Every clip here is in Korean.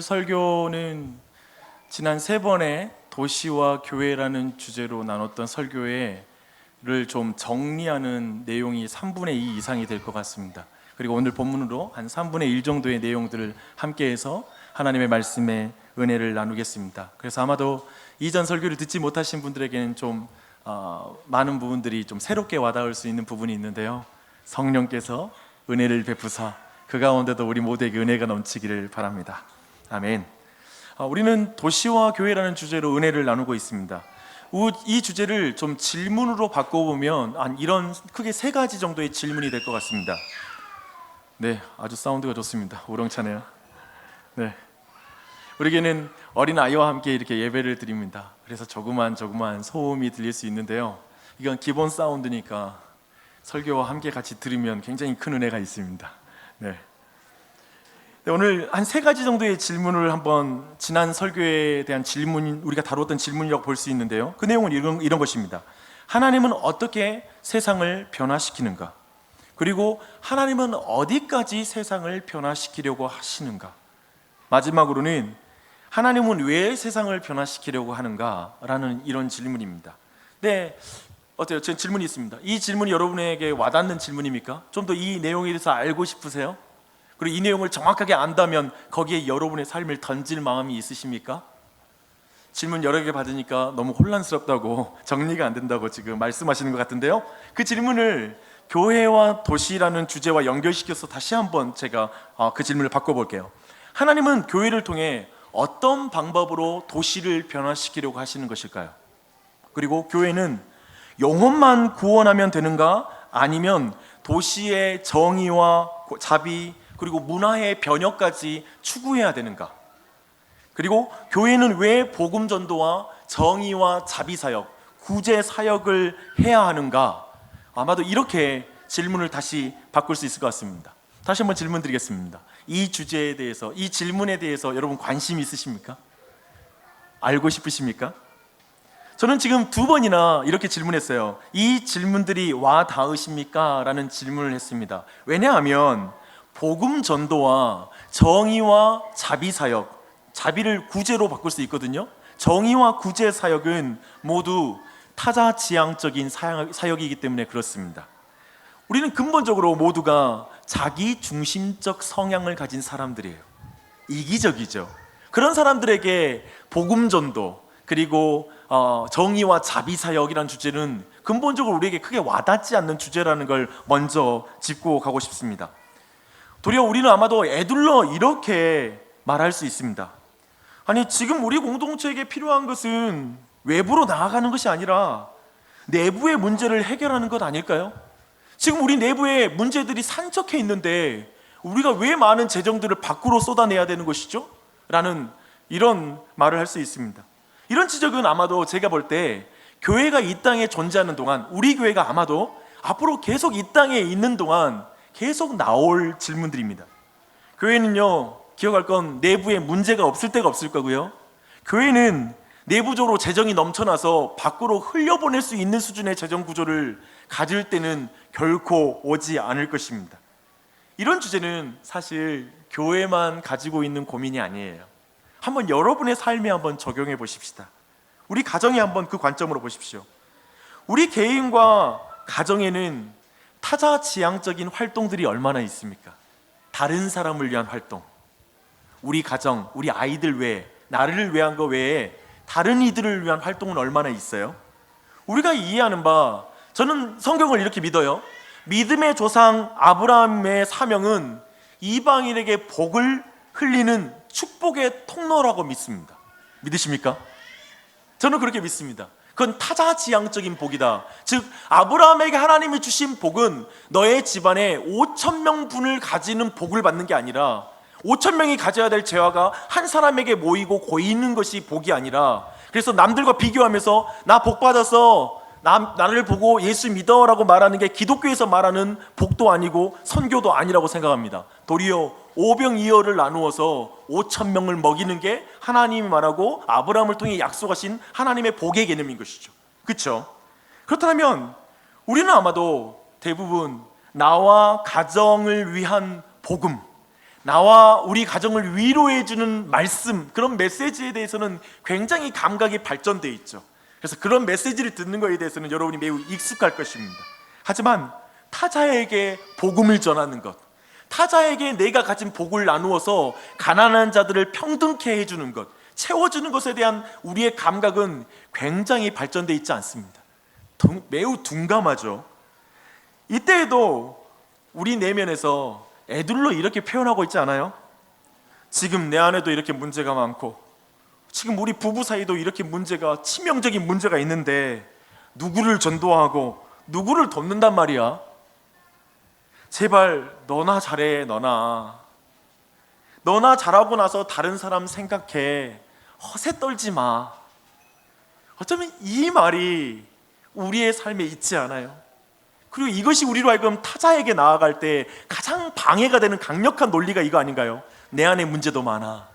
설교는 지난 세 번의 도시와 교회라는 주제로 나눴던 설교를 좀 정리하는 내용이 3분의 2 이상이 될 것 같습니다. 그리고 오늘 본문으로 한 3분의 1 정도의 내용들을 함께해서 하나님의 말씀의 은혜를 나누겠습니다. 그래서 아마도 이전 설교를 듣지 못하신 분들에게는 좀 많은 부분들이 좀 새롭게 와닿을 수 있는 부분이 있는데요, 성령께서 은혜를 베푸사 그 가운데도 우리 모두에게 은혜가 넘치기를 바랍니다. 아멘. 우리는 도시와 교회라는 주제로 은혜를 나누고 있습니다. 이 주제를 좀 질문으로 바꿔보면 이런 크게 세 가지 정도의 질문이 될 것 같습니다. 네, 아주 사운드가 좋습니다. 우렁차네요. 네, 우리에게는 어린아이와 함께 이렇게 예배를 드립니다. 그래서 조그만 소음이 들릴 수 있는데요, 이건 기본 사운드니까 설교와 함께 같이 들으면 굉장히 큰 은혜가 있습니다. 네. 오늘 한 세 가지 정도의 질문을 한번, 지난 설교에 대한 질문, 우리가 다뤘던 질문이라고 볼 수 있는데요, 그 내용은 이런 것입니다. 하나님은 어떻게 세상을 변화시키는가? 그리고 하나님은 어디까지 세상을 변화시키려고 하시는가? 마지막으로는 하나님은 왜 세상을 변화시키려고 하는가? 라는 이런 질문입니다. 네, 어때요? 제 질문이 있습니다. 이 질문이 여러분에게 와닿는 질문입니까? 좀 더 이 내용에 대해서 알고 싶으세요? 그리고 이 내용을 정확하게 안다면 거기에 여러분의 삶을 던질 마음이 있으십니까? 질문 여러 개 받으니까 너무 혼란스럽다고, 정리가 안 된다고 지금 말씀하시는 것 같은데요, 그 질문을 교회와 도시라는 주제와 연결시켜서 다시 한번 제가 그 질문을 바꿔볼게요. 하나님은 교회를 통해 어떤 방법으로 도시를 변화시키려고 하시는 것일까요? 그리고 교회는 영혼만 구원하면 되는가? 아니면 도시의 정의와 자비 그리고 문화의 변혁까지 추구해야 되는가? 그리고 교회는 왜 복음 전도와 정의와 자비 사역, 구제 사역을 해야 하는가? 아마도 이렇게 질문을 다시 바꿀 수 있을 것 같습니다. 다시 한번 질문 드리겠습니다. 이 주제에 대해서, 이 질문에 대해서 여러분 관심 있으십니까? 알고 싶으십니까? 저는 지금 2번이나 이렇게 질문했어요. 이 질문들이 와 닿으십니까? 라는 질문을 했습니다. 왜냐하면 복음 전도와 정의와 자비 사역, 자비를 구제로 바꿀 수 있거든요. 정의와 구제 사역은 모두 타자 지향적인 사역이기 때문에 그렇습니다. 우리는 근본적으로 모두가 자기 중심적 성향을 가진 사람들이에요. 이기적이죠. 그런 사람들에게 복음 전도 그리고 정의와 자비 사역이라는 주제는 근본적으로 우리에게 크게 와닿지 않는 주제라는 걸 먼저 짚고 가고 싶습니다. 도리어 우리는 아마도 애둘러 이렇게 말할 수 있습니다. 아니, 지금 우리 공동체에게 필요한 것은 외부로 나아가는 것이 아니라 내부의 문제를 해결하는 것 아닐까요? 지금 우리 내부에 문제들이 산적해 있는데 우리가 왜 많은 재정들을 밖으로 쏟아내야 되는 것이죠? 라는 이런 말을 할 수 있습니다. 이런 지적은 아마도 제가 볼 때 교회가 이 땅에 존재하는 동안, 우리 교회가 아마도 앞으로 계속 이 땅에 있는 동안 계속 나올 질문들입니다. 교회는요, 기억할 건 내부에 문제가 없을 때가 없을 거고요, 교회는 내부적으로 재정이 넘쳐나서 밖으로 흘려보낼 수 있는 수준의 재정 구조를 가질 때는 결코 오지 않을 것입니다. 이런 주제는 사실 교회만 가지고 있는 고민이 아니에요. 한번 여러분의 삶에 한번 적용해 보십시다. 우리 가정에 한번 그 관점으로 보십시오. 우리 개인과 가정에는 타자 지향적인 활동들이 얼마나 있습니까? 다른 사람을 위한 활동, 우리 가정, 우리 아이들 외에, 나를 위한 거 외에 다른 이들을 위한 활동은 얼마나 있어요? 우리가 이해하는 바, 저는 성경을 이렇게 믿어요. 믿음의 조상 아브라함의 사명은 이방인에게 복을 흘리는 축복의 통로라고 믿습니다. 믿으십니까? 저는 그렇게 믿습니다. 그건 타자지향적인 복이다. 즉 아브라함에게 하나님이 주신 복은 너의 집안에 5,000명분을 가지는 복을 받는 게 아니라 5,000명이 가져야 될 재화가 한 사람에게 모이고 고이는 것이 복이 아니라, 그래서 남들과 비교하면서 나 복 받아서 나를 보고 예수 믿어 라고 말하는 게 기독교에서 말하는 복도 아니고 선교도 아니라고 생각합니다. 도리어 오병이어를 나누어서 5,000명을 먹이는 게 하나님이 말하고 아브라함을 통해 약속하신 하나님의 복의 개념인 것이죠. 그렇죠? 그렇다면 우리는 아마도 대부분 나와 가정을 위한 복음, 나와 우리 가정을 위로해주는 말씀, 그런 메시지에 대해서는 굉장히 감각이 발전되어 있죠. 그래서 그런 메시지를 듣는 것에 대해서는 여러분이 매우 익숙할 것입니다. 하지만 타자에게 복음을 전하는 것, 타자에게 내가 가진 복을 나누어서 가난한 자들을 평등케 해주는 것, 채워주는 것에 대한 우리의 감각은 굉장히 발전되어 있지 않습니다. 매우 둔감하죠. 이때에도 우리 내면에서 애들로 이렇게 표현하고 있지 않아요? 지금 내 안에도 이렇게 문제가 많고, 지금 우리 부부 사이도 이렇게 치명적인 문제가 있는데 누구를 전도하고 누구를 돕는단 말이야. 제발 너나 잘해. 너나 잘하고 나서 다른 사람 생각해. 허세 떨지 마. 어쩌면 이 말이 우리의 삶에 있지 않아요? 그리고 이것이 우리로 하여금 타자에게 나아갈 때 가장 방해가 되는 강력한 논리가 이거 아닌가요? 내 안에 문제도 많아.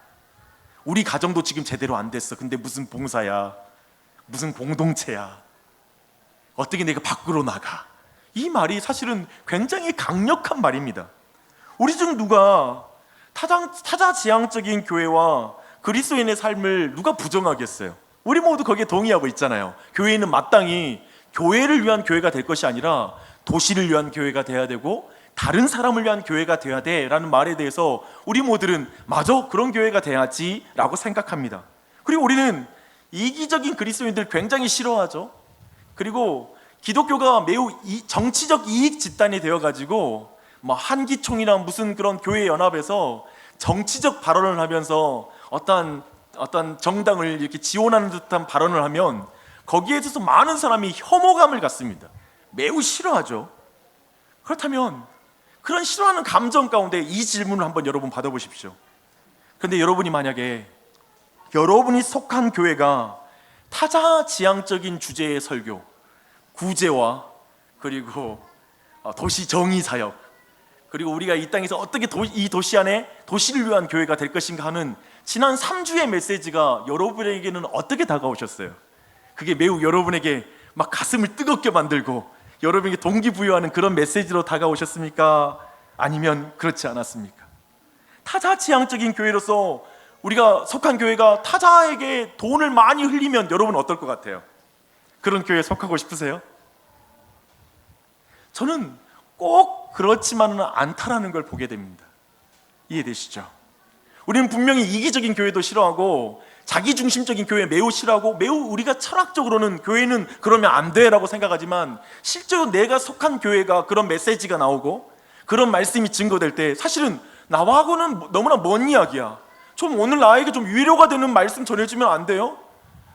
우리 가정도 지금 제대로 안 됐어. 근데 무슨 봉사야, 무슨 공동체야, 어떻게 내가 밖으로 나가. 이 말이 사실은 굉장히 강력한 말입니다. 우리 중 누가 타자지향적인 교회와 그리스도인의 삶을 누가 부정하겠어요? 우리 모두 거기에 동의하고 있잖아요. 교회는 마땅히 교회를 위한 교회가 될 것이 아니라 도시를 위한 교회가 돼야 되고 다른 사람을 위한 교회가 돼야 돼 라는 말에 대해서 우리 모두는 맞아, 그런 교회가 돼야지 라고 생각합니다. 그리고 우리는 이기적인 그리스도인들 굉장히 싫어하죠. 그리고 기독교가 매우 정치적 이익 집단이 되어가지고 한기총이나 무슨 그런 교회 연합에서 정치적 발언을 하면서 어떤 정당을 이렇게 지원하는 듯한 발언을 하면 거기에 대해서 많은 사람이 혐오감을 갖습니다. 매우 싫어하죠. 그렇다면 그런 싫어하는 감정 가운데 이 질문을 한번 여러분 받아보십시오. 그런데 여러분이 만약에 여러분이 속한 교회가 타자지향적인 주제의 설교, 구제와 그리고 도시 정의 사역, 그리고 우리가 이 땅에서 어떻게 이 도시 안에 도시를 위한 교회가 될 것인가 하는 지난 3주의 메시지가 여러분에게는 어떻게 다가오셨어요? 그게 매우 여러분에게 막 가슴을 뜨겁게 만들고 여러분에게 동기부여하는 그런 메시지로 다가오셨습니까? 아니면 그렇지 않았습니까? 타자지향적인 교회로서 우리가 속한 교회가 타자에게 돈을 많이 흘리면 여러분은 어떨 것 같아요? 그런 교회에 속하고 싶으세요? 저는 꼭 그렇지만은 않다라는 걸 보게 됩니다. 이해되시죠? 우리는 분명히 이기적인 교회도 싫어하고 자기중심적인 교회 매우 싫어하고 매우 우리가 철학적으로는 교회는 그러면 안 돼라고 생각하지만 실제로 내가 속한 교회가 그런 메시지가 나오고 그런 말씀이 증거될 때 사실은 나하고는 너무나 먼 이야기야. 좀 오늘 나에게 좀 위로가 되는 말씀 전해주면 안 돼요?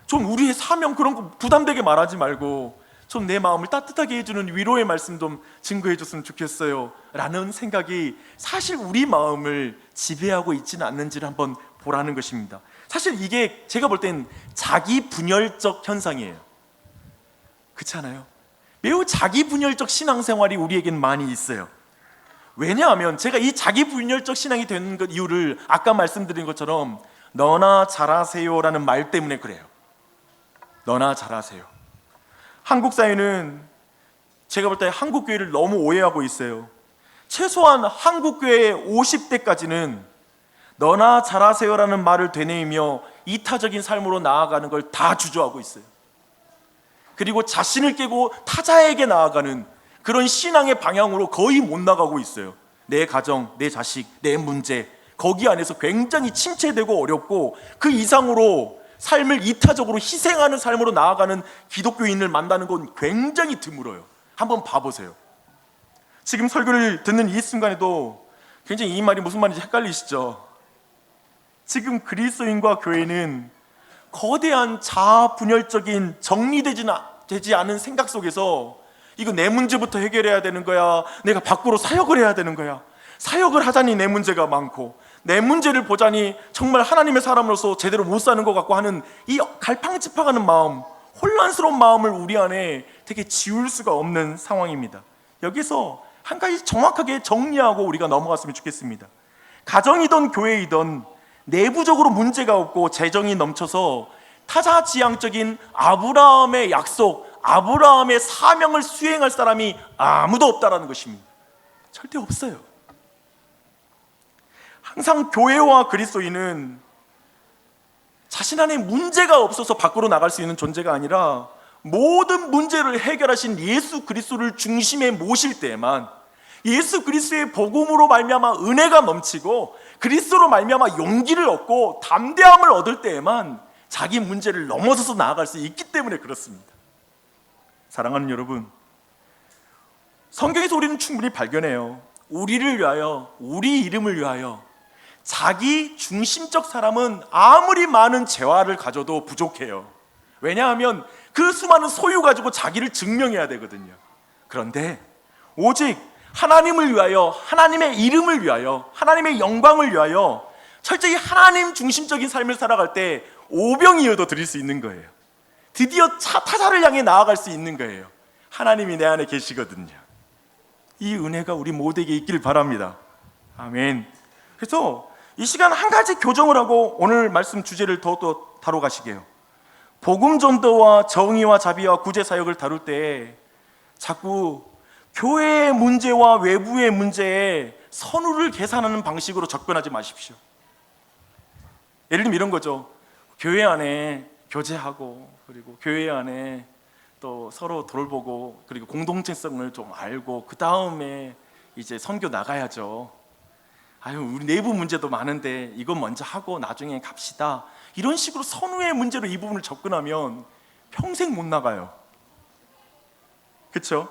좀 우리의 사명 그런 거 부담되게 말하지 말고 좀 내 마음을 따뜻하게 해주는 위로의 말씀 좀 증거해 줬으면 좋겠어요 라는 생각이 사실 우리 마음을 지배하고 있지는 않는지를 한번 보라는 것입니다. 사실 이게 제가 볼 땐 자기 분열적 현상이에요. 그렇지 않아요? 매우 자기 분열적 신앙생활이 우리에겐 많이 있어요. 왜냐하면 제가 이 자기 분열적 신앙이 되는 것 이유를 아까 말씀드린 것처럼 너나 잘하세요라는 말 때문에 그래요. 너나 잘하세요. 한국 사회는 제가 볼 때 한국 교회를 너무 오해하고 있어요. 최소한 한국 교회의 50대까지는 너나 잘하세요라는 말을 되뇌이며 이타적인 삶으로 나아가는 걸 다 주저하고 있어요. 그리고 자신을 깨고 타자에게 나아가는 그런 신앙의 방향으로 거의 못 나가고 있어요. 내 가정, 내 자식, 내 문제, 거기 안에서 굉장히 침체되고 어렵고 그 이상으로 삶을 이타적으로 희생하는 삶으로 나아가는 기독교인을 만나는 건 굉장히 드물어요. 한번 봐보세요. 지금 설교를 듣는 이 순간에도 굉장히 이 말이 무슨 말인지 헷갈리시죠? 지금 그리스도인과 교회는 거대한 자아 분열적인 정리되지 않은 생각 속에서 이거 내 문제부터 해결해야 되는 거야, 내가 밖으로 사역을 해야 되는 거야, 사역을 하자니 내 문제가 많고 내 문제를 보자니 정말 하나님의 사람으로서 제대로 못 사는 것 같고 하는 이 갈팡질팡하는 마음, 혼란스러운 마음을 우리 안에 되게 지울 수가 없는 상황입니다. 여기서 한 가지 정확하게 정리하고 우리가 넘어갔으면 좋겠습니다. 가정이든 교회이든 내부적으로 문제가 없고 재정이 넘쳐서 타자지향적인 아브라함의 약속, 아브라함의 사명을 수행할 사람이 아무도 없다라는 것입니다. 절대 없어요. 항상 교회와 그리스도인은 자신 안에 문제가 없어서 밖으로 나갈 수 있는 존재가 아니라 모든 문제를 해결하신 예수 그리스도를 중심에 모실 때에만, 예수 그리스도의 복음으로 말미암아 은혜가 넘치고 그리스도로 말미암아 용기를 얻고 담대함을 얻을 때에만 자기 문제를 넘어서서 나아갈 수 있기 때문에 그렇습니다. 사랑하는 여러분, 성경에서 우리는 충분히 발견해요. 우리를 위하여, 우리 이름을 위하여 자기 중심적 사람은 아무리 많은 재화를 가져도 부족해요. 왜냐하면 그 수많은 소유 가지고 자기를 증명해야 되거든요. 그런데 오직 하나님을 위하여, 하나님의 이름을 위하여, 하나님의 영광을 위하여 철저히 하나님 중심적인 삶을 살아갈 때 오병이어도 드릴 수 있는 거예요. 드디어 타자를 향해 나아갈 수 있는 거예요. 하나님이 내 안에 계시거든요. 이 은혜가 우리 모두에게 있기를 바랍니다. 아멘. 그래서 이 시간 한 가지 교정을 하고 오늘 말씀 주제를 더욱더 다뤄가시게요. 복음 전도와 정의와 자비와 구제 사역을 다룰 때 자꾸 교회의 문제와 외부의 문제에 선후를 계산하는 방식으로 접근하지 마십시오. 예를 들면 이런 거죠. 교회 안에 교제하고, 그리고 교회 안에 또 서로 돌보고, 그리고 공동체성을 좀 알고 그 다음에 이제 선교 나가야죠. 우리 내부 문제도 많은데 이건 먼저 하고 나중에 갑시다. 이런 식으로 선후의 문제로 이 부분을 접근하면 평생 못 나가요. 그렇죠?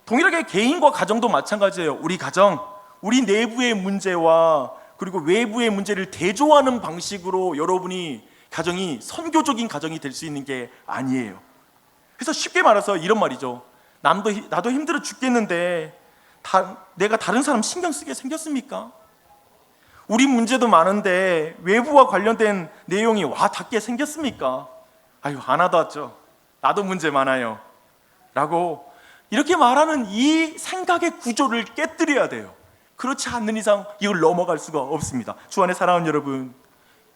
동일하게 개인과 가정도 마찬가지예요. 우리 가정, 우리 내부의 문제와 그리고 외부의 문제를 대조하는 방식으로 여러분이 가정이 선교적인 가정이 될 수 있는 게 아니에요. 그래서 쉽게 말해서 이런 말이죠. 나도 힘들어 죽겠는데 내가 다른 사람 신경 쓰게 생겼습니까? 우리 문제도 많은데 외부와 관련된 내용이 닿게 생겼습니까? 안 와닿았죠. 나도 문제 많아요 라고 이렇게 말하는 이 생각의 구조를 깨뜨려야 돼요. 그렇지 않는 이상 이걸 넘어갈 수가 없습니다. 주 안에 사랑하는 여러분,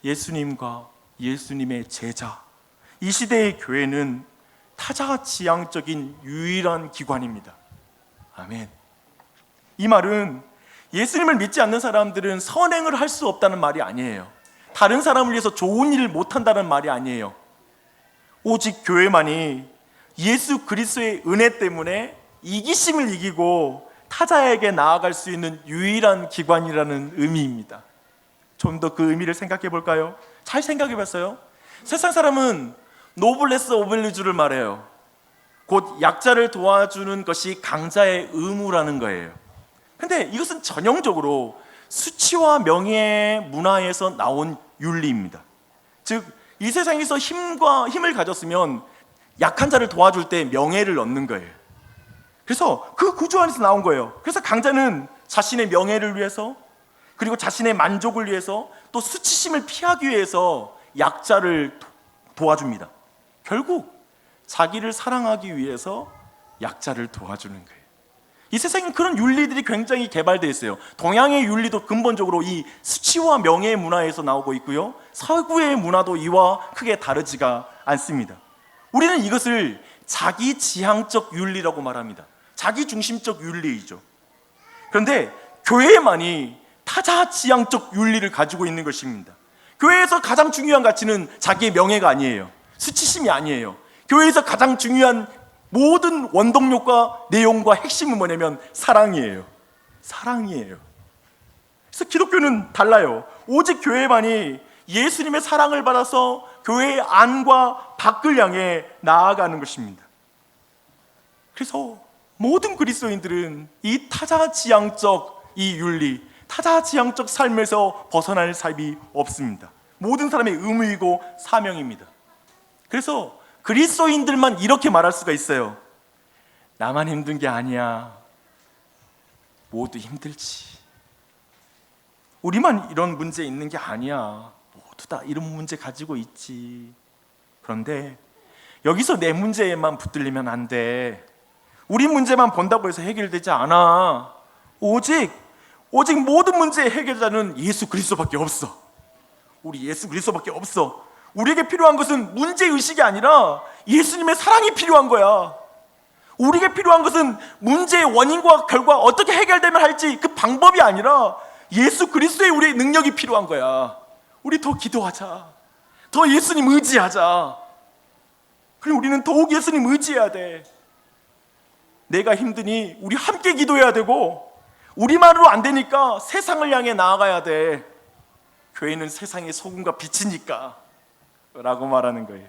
예수님과 예수님의 제자, 이 시대의 교회는 타자지향적인 유일한 기관입니다. 아멘. 이 말은 예수님을 믿지 않는 사람들은 선행을 할 수 없다는 말이 아니에요. 다른 사람을 위해서 좋은 일을 못한다는 말이 아니에요. 오직 교회만이 예수 그리스도의 은혜 때문에 이기심을 이기고 타자에게 나아갈 수 있는 유일한 기관이라는 의미입니다. 좀 더 그 의미를 생각해 볼까요? 잘 생각해 봤어요? 세상 사람은 노블레스 오블리주를 말해요. 곧 약자를 도와주는 것이 강자의 의무라는 거예요. 근데 이것은 전형적으로 수치와 명예 문화에서 나온 윤리입니다. 즉, 이 세상에서 힘을 가졌으면 약한 자를 도와줄 때 명예를 얻는 거예요. 그래서 그 구조 안에서 나온 거예요. 그래서 강자는 자신의 명예를 위해서, 그리고 자신의 만족을 위해서, 또 수치심을 피하기 위해서 약자를 도와줍니다. 결국 자기를 사랑하기 위해서 약자를 도와주는 거예요. 이 세상엔 그런 윤리들이 굉장히 개발되어 있어요. 동양의 윤리도 근본적으로 이 수치와 명예의 문화에서 나오고 있고요, 서구의 문화도 이와 크게 다르지가 않습니다. 우리는 이것을 자기지향적 윤리라고 말합니다. 자기중심적 윤리이죠. 그런데 교회만이 타자지향적 윤리를 가지고 있는 것입니다. 교회에서 가장 중요한 가치는 자기의 명예가 아니에요. 수치심이 아니에요. 교회에서 가장 중요한 모든 원동력과 내용과 핵심은 뭐냐면 사랑이에요. 사랑이에요. 그래서 기독교는 달라요. 오직 교회만이 예수님의 사랑을 받아서 교회의 안과 밖을 향해 나아가는 것입니다. 그래서 모든 그리스도인들은 이 타자지향적 이 윤리, 타자지향적 삶에서 벗어날 삶이 없습니다. 모든 사람의 의무이고 사명입니다. 그래서 그리스도인들만 이렇게 말할 수가 있어요. 나만 힘든 게 아니야. 모두 힘들지. 우리만 이런 문제 있는 게 아니야. 모두 다 이런 문제 가지고 있지. 그런데 여기서 내 문제에만 붙들리면 안 돼. 우리 문제만 본다고 해서 해결되지 않아. 오직 모든 문제의 해결자는 예수 그리스도밖에 없어. 우리 예수 그리스도밖에 없어. 우리에게 필요한 것은 문제의식이 아니라 예수님의 사랑이 필요한 거야. 우리에게 필요한 것은 문제의 원인과 결과 어떻게 해결되면 할지 그 방법이 아니라 예수 그리스도의 우리의 능력이 필요한 거야. 우리 더 기도하자. 더 예수님 의지하자. 그리고 우리는 더욱 예수님 의지해야 돼. 내가 힘드니 우리 함께 기도해야 되고, 우리만으로 안 되니까 세상을 향해 나아가야 돼. 교회는 세상의 소금과 빛이니까 라고 말하는 거예요.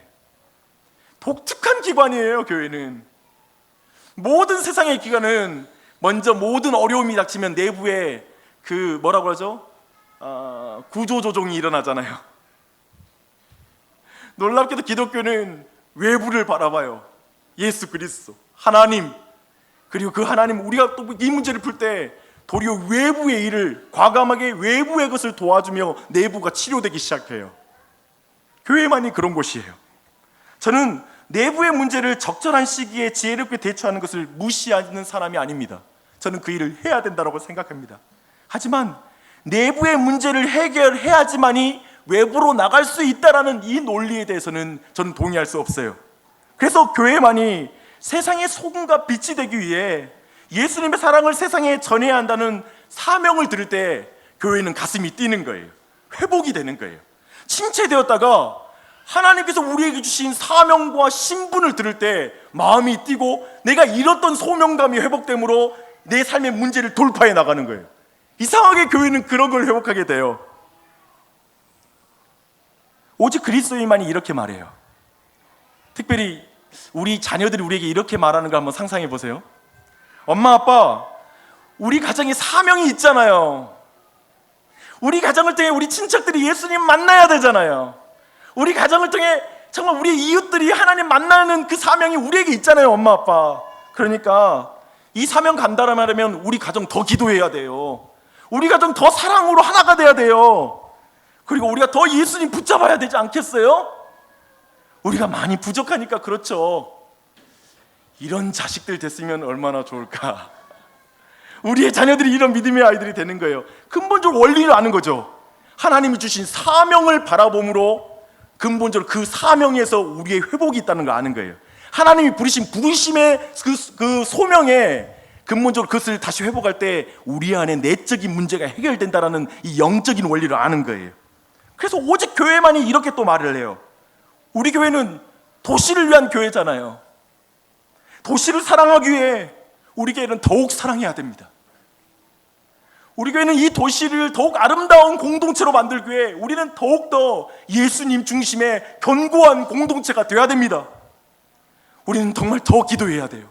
독특한 기관이에요. 교회는 모든 세상의 기관은 먼저 모든 어려움이 닥치면 내부에 그 뭐라고 하죠? 구조조정이 일어나잖아요. 놀랍게도 기독교는 외부를 바라봐요. 예수 그리스도 하나님, 그리고 그 하나님, 우리가 또 이 문제를 풀 때 도리어 외부의 일을 과감하게 외부의 것을 도와주며 내부가 치료되기 시작해요. 교회만이 그런 곳이에요. 저는 내부의 문제를 적절한 시기에 지혜롭게 대처하는 것을 무시하는 사람이 아닙니다. 저는 그 일을 해야 된다고 생각합니다. 하지만 내부의 문제를 해결해야지만이 외부로 나갈 수 있다라는 이 논리에 대해서는 저는 동의할 수 없어요. 그래서 교회만이 세상의 소금과 빛이 되기 위해 예수님의 사랑을 세상에 전해야 한다는 사명을 들을 때 교회는 가슴이 뛰는 거예요. 회복이 되는 거예요. 침체되었다가 하나님께서 우리에게 주신 사명과 신분을 들을 때 마음이 뛰고 내가 잃었던 소명감이 회복됨으로 내 삶의 문제를 돌파해 나가는 거예요. 이상하게 교회는 그런 걸 회복하게 돼요. 오직 그리스도인만이 이렇게 말해요. 특별히 우리 자녀들이 우리에게 이렇게 말하는 걸 한번 상상해 보세요. 엄마, 아빠, 우리 가정에 사명이 있잖아요. 우리 가정을 통해 우리 친척들이 예수님 만나야 되잖아요. 우리 가정을 통해 정말 우리 이웃들이 하나님 만나는 그 사명이 우리에게 있잖아요, 엄마, 아빠. 그러니까 이 사명 감당하려면 우리 가정 더 기도해야 돼요. 우리 가정 더 사랑으로 하나가 돼야 돼요. 그리고 우리가 더 예수님 붙잡아야 되지 않겠어요? 우리가 많이 부족하니까 그렇죠. 이런 자식들 됐으면 얼마나 좋을까. 우리의 자녀들이 이런 믿음의 아이들이 되는 거예요. 근본적으로 원리를 아는 거죠. 하나님이 주신 사명을 바라봄으로 근본적으로 그 사명에서 우리의 회복이 있다는 걸 아는 거예요. 하나님이 부르신 부르심의 그 소명에 근본적으로 그것을 다시 회복할 때 우리 안에 내적인 문제가 해결된다는 이 영적인 원리를 아는 거예요. 그래서 오직 교회만이 이렇게 또 말을 해요. 우리 교회는 도시를 위한 교회잖아요. 도시를 사랑하기 위해 우리 교회는 더욱 사랑해야 됩니다. 우리 교회는 이 도시를 더욱 아름다운 공동체로 만들기 위해 우리는 더욱더 예수님 중심의 견고한 공동체가 되어야 됩니다. 우리는 정말 더 기도해야 돼요.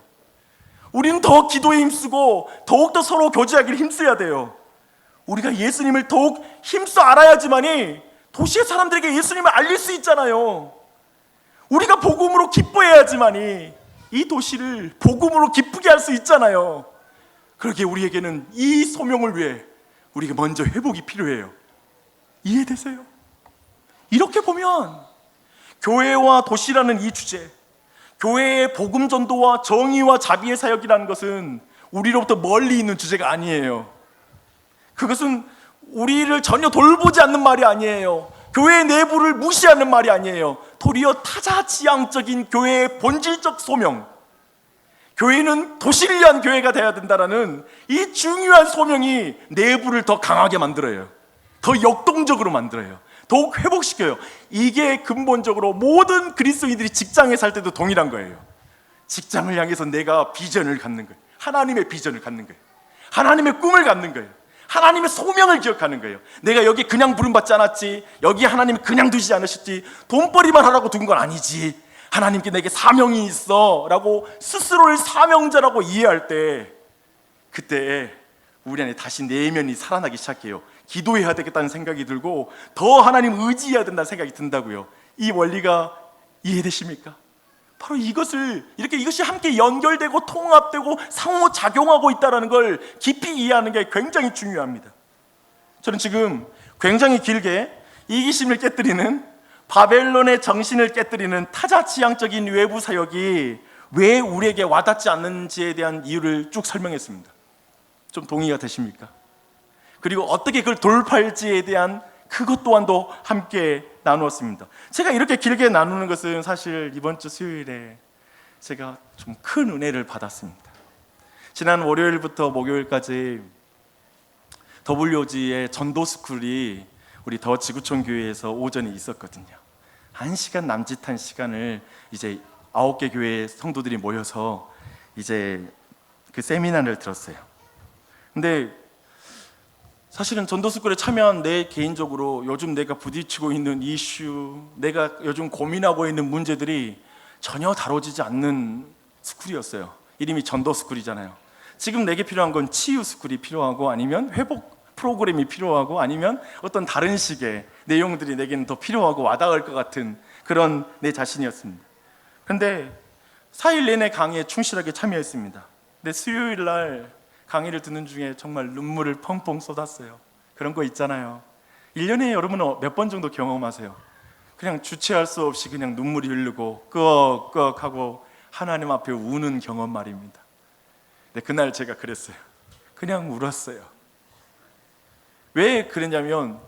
우리는 더 기도에 힘쓰고 더욱더 서로 교제하기를 힘써야 돼요. 우리가 예수님을 더욱 힘써 알아야지만이 도시의 사람들에게 예수님을 알릴 수 있잖아요. 우리가 복음으로 기뻐해야지만이 이 도시를 복음으로 기쁘게 할 수 있잖아요. 그렇게 우리에게는 이 소명을 위해 우리가 먼저 회복이 필요해요. 이해되세요? 이렇게 보면 교회와 도시라는 이 주제, 교회의 복음 전도와 정의와 자비의 사역이라는 것은 우리로부터 멀리 있는 주제가 아니에요. 그것은 우리를 전혀 돌보지 않는 말이 아니에요. 교회 내부를 무시하는 말이 아니에요. 도리어 타자지향적인 교회의 본질적 소명, 교회는 도시를 위한 교회가 되어야 된다는 이 중요한 소명이 내부를 더 강하게 만들어요. 더 역동적으로 만들어요. 더욱 회복시켜요. 이게 근본적으로 모든 그리스도인들이 직장에 살 때도 동일한 거예요. 직장을 향해서 내가 비전을 갖는 거예요. 하나님의 비전을 갖는 거예요. 하나님의 꿈을 갖는 거예요. 하나님의 소명을 기억하는 거예요. 내가 여기 그냥 부름받지 않았지, 여기 하나님이 그냥 두시지 않으셨지, 돈벌이만 하라고 둔 건 아니지, 하나님께 내게 사명이 있어 라고 스스로를 사명자라고 이해할 때, 그때 우리 안에 다시 내면이 살아나기 시작해요. 기도해야 되겠다는 생각이 들고 더 하나님 의지해야 된다는 생각이 든다고요. 이 원리가 이해되십니까? 바로 이것이 함께 연결되고 통합되고 상호작용하고 있다는 걸 깊이 이해하는 게 굉장히 중요합니다. 저는 지금 굉장히 길게 이기심을 깨뜨리는, 바벨론의 정신을 깨뜨리는 타자지향적인 외부 사역이 왜 우리에게 와닿지 않는지에 대한 이유를 쭉 설명했습니다. 좀 동의가 되십니까? 그리고 어떻게 그걸 돌파할지에 대한 그것 또한도 함께 나누었습니다. 제가 이렇게 길게 나누는 것은 사실 이번 주 수요일에 제가 좀 큰 은혜를 받았습니다. 지난 월요일부터 목요일까지 WOG의 전도 스쿨이 우리 더 지구촌 교회에서 오전에 있었거든요. 1시간 남짓한 시간을 이제 9개 교회 성도들이 모여서 이제 그 세미나를 들었어요. 근데 사실은 전도스쿨에 참여한 내 개인적으로 요즘 내가 부딪히고 있는 이슈, 내가 요즘 고민하고 있는 문제들이 전혀 다뤄지지 않는 스쿨이었어요. 이름이 전도스쿨이잖아요. 지금 내게 필요한 건 치유 스쿨이 필요하고, 아니면 회복 프로그램이 필요하고, 아니면 어떤 다른 식의 내용들이 내게는 더 필요하고 와닿을 것 같은 그런 내 자신이었습니다. 그런데 4일 내내 강의에 충실하게 참여했습니다. 근데 수요일 날 강의를 듣는 중에 정말 눈물을 펑펑 쏟았어요. 그런 거 있잖아요. 1년에 여러분은 몇 번 정도 경험하세요? 그냥 주체할 수 없이 그냥 눈물이 흐르고 끄억끄억 하고 하나님 앞에 우는 경험 말입니다. 근데 그날 제가 그랬어요. 그냥 울었어요. 왜 그랬냐면,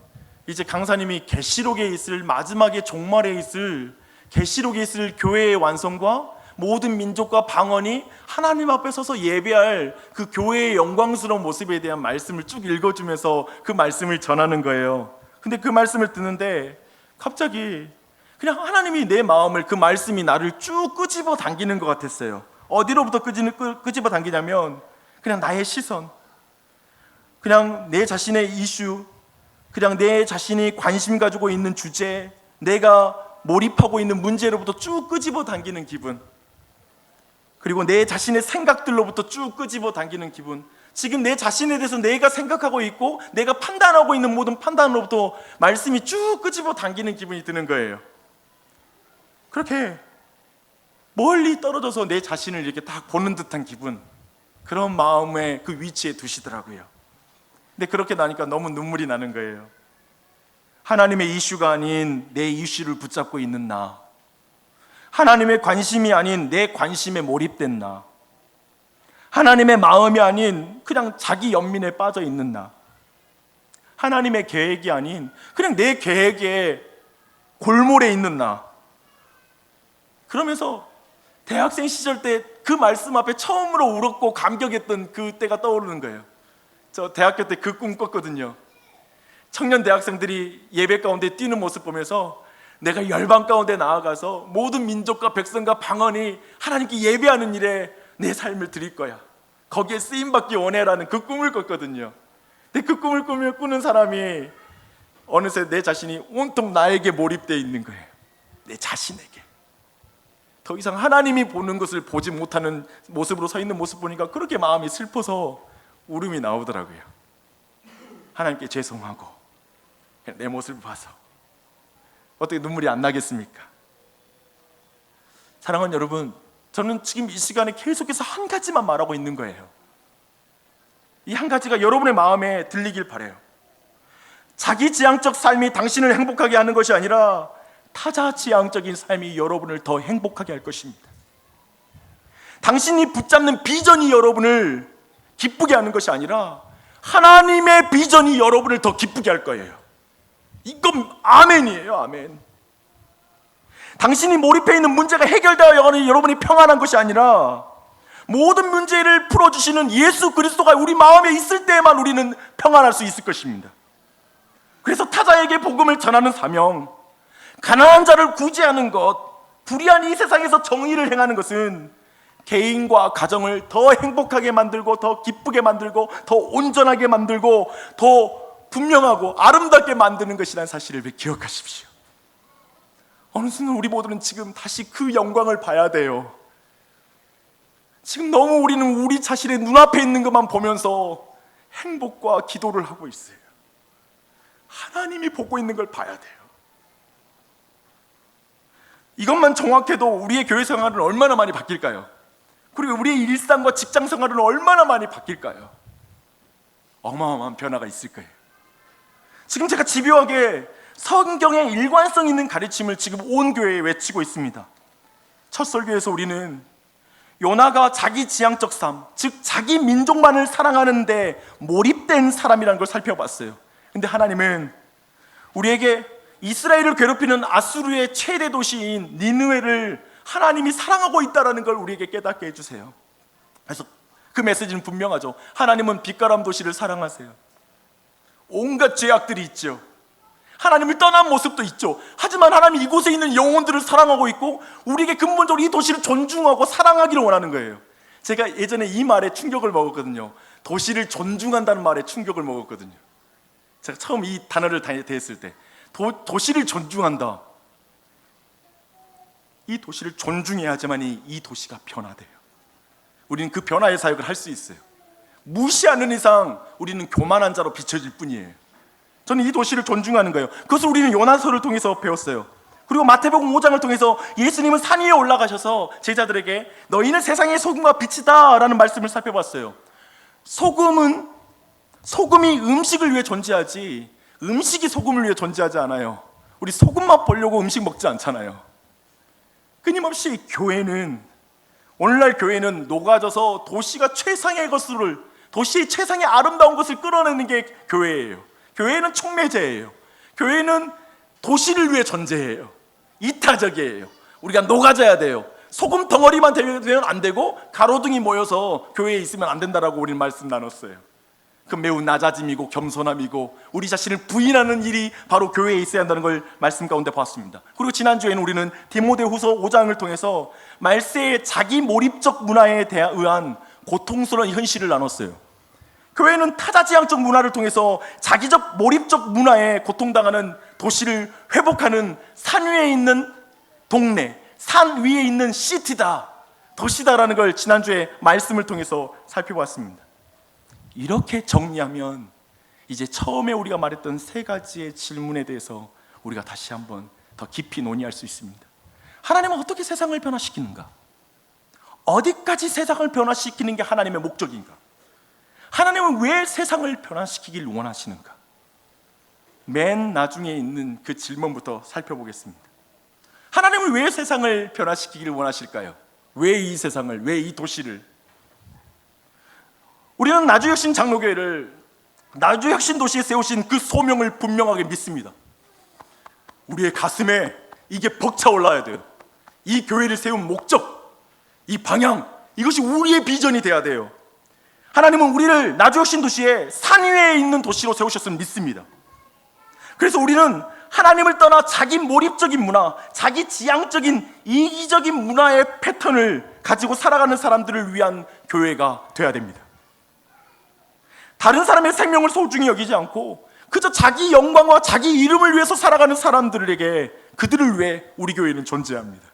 이제 강사님이 계시록에 있을, 마지막에 종말에 있을, 계시록에 있을 교회의 완성과 모든 민족과 방언이 하나님 앞에 서서 예배할 그 교회의 영광스러운 모습에 대한 말씀을 쭉 읽어주면서 그 말씀을 전하는 거예요. 근데 그 말씀을 듣는데 갑자기 그냥 하나님이 내 마음을, 그 말씀이 나를 쭉 끄집어 당기는 것 같았어요. 어디로부터 끄집어 당기냐면, 그냥 나의 시선, 그냥 내 자신의 이슈, 그냥 내 자신이 관심 가지고 있는 주제, 내가 몰입하고 있는 문제로부터 쭉 끄집어 당기는 기분, 그리고 내 자신의 생각들로부터 쭉 끄집어 당기는 기분, 지금 내 자신에 대해서 내가 생각하고 있고 내가 판단하고 있는 모든 판단으로부터 말씀이 쭉 끄집어 당기는 기분이 드는 거예요. 그렇게 멀리 떨어져서 내 자신을 이렇게 딱 보는 듯한 기분, 그런 마음의 그 위치에 두시더라고요. 근데 그렇게 나니까 너무 눈물이 나는 거예요. 하나님의 이슈가 아닌 내 이슈를 붙잡고 있는 나, 하나님의 관심이 아닌 내 관심에 몰입된 나, 하나님의 마음이 아닌 그냥 자기 연민에 빠져 있는 나, 하나님의 계획이 아닌 그냥 내 계획에 골몰에 있는 나. 그러면서 대학생 시절 때 그 말씀 앞에 처음으로 울었고 감격했던 그 때가 떠오르는 거예요. 저 대학교 때 그 꿈 꿨거든요. 청년 대학생들이 예배 가운데 뛰는 모습 보면서 내가 열방 가운데 나아가서 모든 민족과 백성과 방언이 하나님께 예배하는 일에 내 삶을 드릴 거야, 거기에 쓰임받기 원해라는 그 꿈을 꿨거든요. 근데 그 꿈을 꾸는 사람이 어느새 내 자신이 온통 나에게 몰입되어 있는 거예요. 내 자신에게. 더 이상 하나님이 보는 것을 보지 못하는 모습으로 서 있는 모습 보니까 그렇게 마음이 슬퍼서 울음이 나오더라고요. 하나님께 죄송하고 내 모습을 봐서 어떻게 눈물이 안 나겠습니까? 사랑하는 여러분, 저는 지금 이 시간에 계속해서 한 가지만 말하고 있는 거예요. 이 한 가지가 여러분의 마음에 들리길 바라요. 자기지향적 삶이 당신을 행복하게 하는 것이 아니라 타자지향적인 삶이 여러분을 더 행복하게 할 것입니다. 당신이 붙잡는 비전이 여러분을 기쁘게 하는 것이 아니라 하나님의 비전이 여러분을 더 기쁘게 할 거예요. 이건 아멘이에요. 아멘. 당신이 몰입해 있는 문제가 해결되어 여러분이 평안한 것이 아니라 모든 문제를 풀어주시는 예수 그리스도가 우리 마음에 있을 때에만 우리는 평안할 수 있을 것입니다. 그래서 타자에게 복음을 전하는 사명, 가난한 자를 구제하는 것, 불의한 이 세상에서 정의를 행하는 것은 개인과 가정을 더 행복하게 만들고 더 기쁘게 만들고 더 온전하게 만들고 더 분명하고 아름답게 만드는 것이라는 사실을 기억하십시오. 어느 순간 우리 모두는 지금 다시 그 영광을 봐야 돼요. 지금 너무 우리는 우리 자신의 눈앞에 있는 것만 보면서 행복과 기도를 하고 있어요. 하나님이 보고 있는 걸 봐야 돼요. 이것만 정확해도 우리의 교회 생활은 얼마나 많이 바뀔까요? 그리고 우리의 일상과 직장 생활은 얼마나 많이 바뀔까요? 어마어마한 변화가 있을 거예요. 지금 제가 집요하게 성경의 일관성 있는 가르침을 지금 온 교회에 외치고 있습니다. 첫 설교에서 우리는 요나가 자기지향적 삶, 즉 자기 민족만을 사랑하는데 몰입된 사람이라는 걸 살펴봤어요. 근데 하나님은 우리에게 이스라엘을 괴롭히는 아수르의 최대 도시인 니느웨를 하나님이 사랑하고 있다는 걸 우리에게 깨닫게 해주세요. 그래서 그 메시지는 분명하죠. 하나님은 빛가람 도시를 사랑하세요. 온갖 죄악들이 있죠. 하나님을 떠난 모습도 있죠. 하지만 하나님이 이곳에 있는 영혼들을 사랑하고 있고 우리에게 근본적으로 이 도시를 존중하고 사랑하기를 원하는 거예요. 제가 예전에 이 말에 충격을 먹었거든요. 도시를 존중한다는 말에 충격을 먹었거든요. 제가 처음 이 단어를 대했을 때 도시를 존중한다. 이 도시를 존중해야지만 이 도시가 변화돼요. 우리는 그 변화의 사역을 할 수 있어요. 무시하는 이상 우리는 교만한 자로 비춰질 뿐이에요. 저는 이 도시를 존중하는 거예요. 그것을 우리는 요나서를 통해서 배웠어요. 그리고 마태복음 5장을 통해서 예수님은 산 위에 올라가셔서 제자들에게 너희는 세상의 소금과 빛이다 라는 말씀을 살펴봤어요. 소금이 음식을 위해 존재하지 음식이 소금을 위해 존재하지 않아요. 우리 소금만 보려고 음식 먹지 않잖아요. 끊임없이 오늘날 교회는 녹아져서 도시가 최상의 것을, 도시의 최상의 아름다운 것을 끌어내는 게 교회예요. 교회는 촉매제예요. 교회는 도시를 위해 존재해요. 이타적이에요. 우리가 녹아져야 돼요. 소금 덩어리만 되면 안 되고 가로등이 모여서 교회에 있으면 안 된다라고 우리는 말씀 나눴어요. 그 매우 낮아짐이고 겸손함이고 우리 자신을 부인하는 일이 바로 교회에 있어야 한다는 걸 말씀 가운데 봤습니다. 그리고 지난주에는 우리는 디모데후서 5장을 통해서 말세의 자기 몰입적 문화에 의한 고통스러운 현실을 나눴어요. 교회는 타자지향적 문화를 통해서 자기적 몰입적 문화에 고통당하는 도시를 회복하는 산 위에 있는 동네, 산 위에 있는 시티다, 도시다라는 걸 지난주에 말씀을 통해서 살펴봤습니다. 이렇게 정리하면 이제 처음에 우리가 말했던 세 가지의 질문에 대해서 우리가 다시 한번 더 깊이 논의할 수 있습니다. 하나님은 어떻게 세상을 변화시키는가? 어디까지 세상을 변화시키는 게 하나님의 목적인가? 하나님은 왜 세상을 변화시키길 원하시는가? 맨 나중에 있는 그 질문부터 살펴보겠습니다. 하나님은 왜 세상을 변화시키길 원하실까요? 왜 이 세상을, 왜 이 도시를? 우리는 나주혁신 장로교회를 나주혁신 도시에 세우신 그 소명을 분명하게 믿습니다. 우리의 가슴에 이게 벅차올라야 돼요. 이 교회를 세운 목적, 이 방향, 이것이 우리의 비전이 돼야 돼요. 하나님은 우리를 나주혁신 도시에 산 위에 있는 도시로 세우셨음을 믿습니다. 그래서 우리는 하나님을 떠나 자기 몰입적인 문화, 자기 지향적인 이기적인 문화의 패턴을 가지고 살아가는 사람들을 위한 교회가 돼야 됩니다. 다른 사람의 생명을 소중히 여기지 않고 그저 자기 영광과 자기 이름을 위해서 살아가는 사람들에게, 그들을 위해 우리 교회는 존재합니다.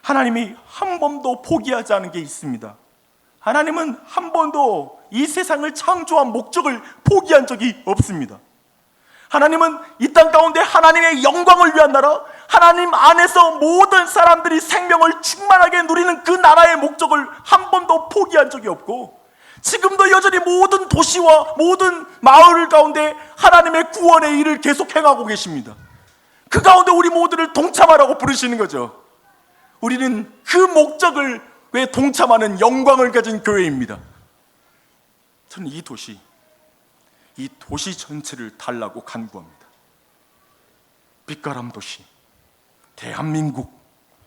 하나님이 한 번도 포기하지 않은 게 있습니다. 하나님은 한 번도 이 세상을 창조한 목적을 포기한 적이 없습니다. 하나님은 이 땅 가운데 하나님의 영광을 위한 나라, 하나님 안에서 모든 사람들이 생명을 충만하게 누리는 그 나라의 목적을 한 번도 포기한 적이 없고, 지금도 여전히 모든 도시와 모든 마을 가운데 하나님의 구원의 일을 계속 행하고 계십니다. 그 가운데 우리 모두를 동참하라고 부르시는 거죠. 우리는 그 목적을 왜 동참하는 영광을 가진 교회입니다. 저는 이 도시 전체를 달라고 간구합니다. 빛가람 도시, 대한민국,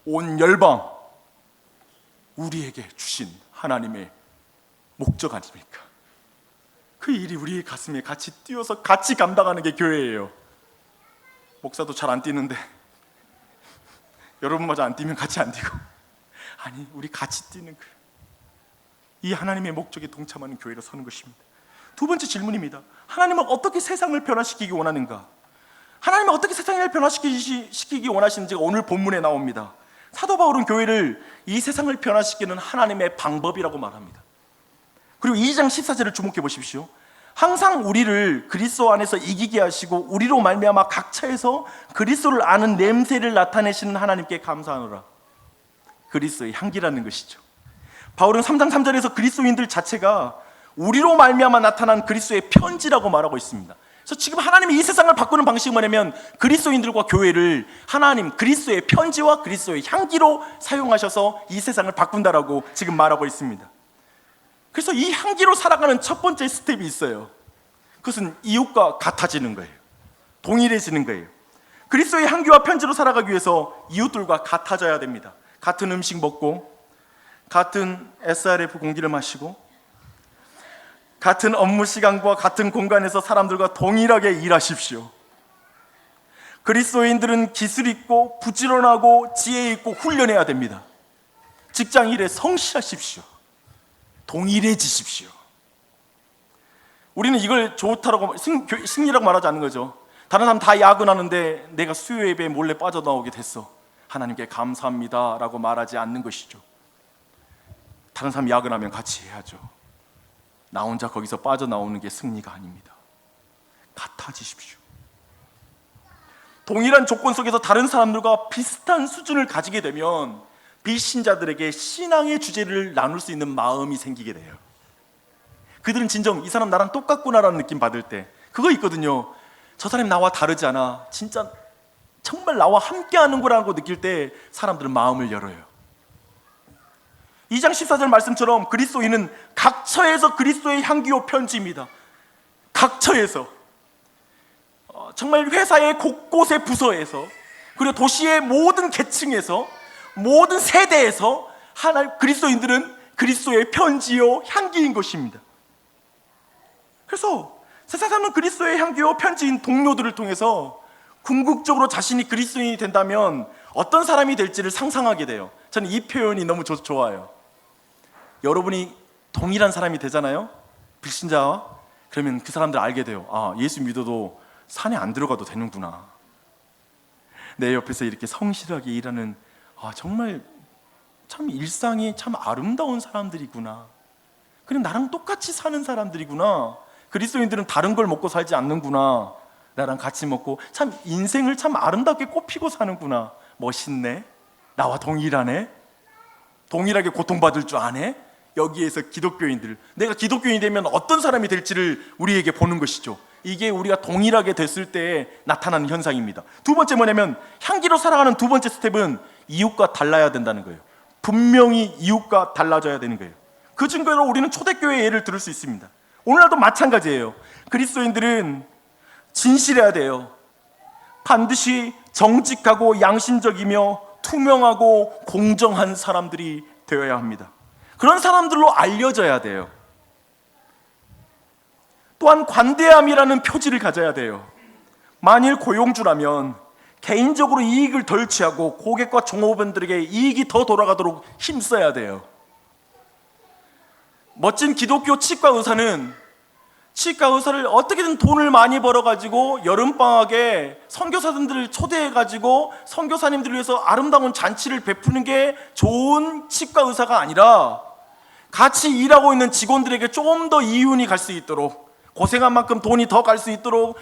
온 열방, 우리에게 주신 하나님의 목적 아닙니까? 그 일이 우리의 가슴에 같이 뛰어서 같이 감당하는 게 교회예요. 목사도 잘 안 뛰는데 여러분마저 안 뛰면 같이 안 뛰고, 아니 우리 같이 뛰는 이 하나님의 목적에 동참하는 교회로 서는 것입니다. 두 번째 질문입니다. 하나님은 어떻게 세상을 변화시키기 원하는가? 하나님은 어떻게 세상을 변화시키기 원하시는지가 오늘 본문에 나옵니다. 사도 바울은 교회를 이 세상을 변화시키는 하나님의 방법이라고 말합니다. 그리고 2장 14절을 주목해 보십시오. 항상 우리를 그리스도 안에서 이기게 하시고 우리로 말미암아 각처에서 그리스도를 아는 냄새를 나타내시는 하나님께 감사하노라. 그리스도의 향기라는 것이죠. 바울은 3장 3절에서 그리스도인들 자체가 우리로 말미암아 나타난 그리스도의 편지라고 말하고 있습니다. 그래서 지금 하나님이 이 세상을 바꾸는 방식이 뭐냐면 그리스도인들과 교회를 하나님 그리스도의 편지와 그리스도의 향기로 사용하셔서 이 세상을 바꾼다라고 지금 말하고 있습니다. 그래서 이 향기로 살아가는 첫 번째 스텝이 있어요. 그것은 이웃과 같아지는 거예요. 동일해지는 거예요. 그리스도의 향기와 편지로 살아가기 위해서 이웃들과 같아져야 됩니다. 같은 음식 먹고 같은 SRF 공기를 마시고 같은 업무 시간과 같은 공간에서 사람들과 동일하게 일하십시오. 그리스도인들은 기술 있고 부지런하고 지혜 있고 훈련해야 됩니다. 직장 일에 성실하십시오. 동일해지십시오. 우리는 이걸 좋다라고 승리라고 말하지 않는 거죠. 다른 사람 다 야근하는데 내가 수요 예배에 몰래 빠져나오게 됐어. 하나님께 감사합니다 라고 말하지 않는 것이죠. 다른 사람 야근하면 같이 해야죠. 나 혼자 거기서 빠져나오는 게 승리가 아닙니다. 같아지십시오. 동일한 조건 속에서 다른 사람들과 비슷한 수준을 가지게 되면 비신자들에게 신앙의 주제를 나눌 수 있는 마음이 생기게 돼요. 그들은 진정 이 사람 나랑 똑같구나라는 느낌 받을 때 그거 있거든요. 저 사람이 나와 다르지 않아. 진짜 정말 나와 함께 하는구나라고 느낄 때 사람들은 마음을 열어요. 2장 14절 말씀처럼 그리스도인은 각처에서 그리스도의 향기요 편지입니다. 각처에서, 정말 회사의 곳곳의 부서에서, 그리고 도시의 모든 계층에서, 모든 세대에서 그리스도인들은 그리스도의 편지요 향기인 것입니다. 그래서 세상 사람은 그리스도의 향기요 편지인 동료들을 통해서 궁극적으로 자신이 그리스도인이 된다면 어떤 사람이 될지를 상상하게 돼요. 저는 이 표현이 너무 좋아요. 여러분이 동일한 사람이 되잖아요. 불신자와. 그러면 그 사람들 알게 돼요. 아, 예수 믿어도 산에 안 들어가도 되는구나. 내 옆에서 이렇게 성실하게 일하는 정말 참 일상이 참 아름다운 사람들이구나. 그럼 나랑 똑같이 사는 사람들이구나. 그리스도인들은 다른 걸 먹고 살지 않는구나. 나랑 같이 먹고 참 인생을 참 아름답게 꽃피고 사는구나. 멋있네. 나와 동일하네. 동일하게 고통받을 줄 아네. 여기에서 기독교인들, 내가 기독교인이 되면 어떤 사람이 될지를 우리에게 보는 것이죠. 이게 우리가 동일하게 됐을 때 나타나는 현상입니다. 두 번째 뭐냐면 향기로 살아가는 두 번째 스텝은 이웃과 달라야 된다는 거예요. 분명히 이웃과 달라져야 되는 거예요. 그 증거로 우리는 초대교회의 예를 들을 수 있습니다. 오늘날도 마찬가지예요. 그리스도인들은 진실해야 돼요. 반드시 정직하고 양심적이며 투명하고 공정한 사람들이 되어야 합니다. 그런 사람들로 알려져야 돼요. 또한 관대함이라는 표지를 가져야 돼요. 만일 고용주라면 개인적으로 이익을 덜 취하고 고객과 종업원들에게 이익이 더 돌아가도록 힘써야 돼요. 멋진 기독교 치과 의사는 치과 의사를 어떻게든 돈을 많이 벌어가지고 여름방학에 선교사님들을 초대해가지고 선교사님들을 위해서 아름다운 잔치를 베푸는 게 좋은 치과 의사가 아니라 같이 일하고 있는 직원들에게 조금 더 이윤이 갈 수 있도록, 고생한 만큼 돈이 더 갈 수 있도록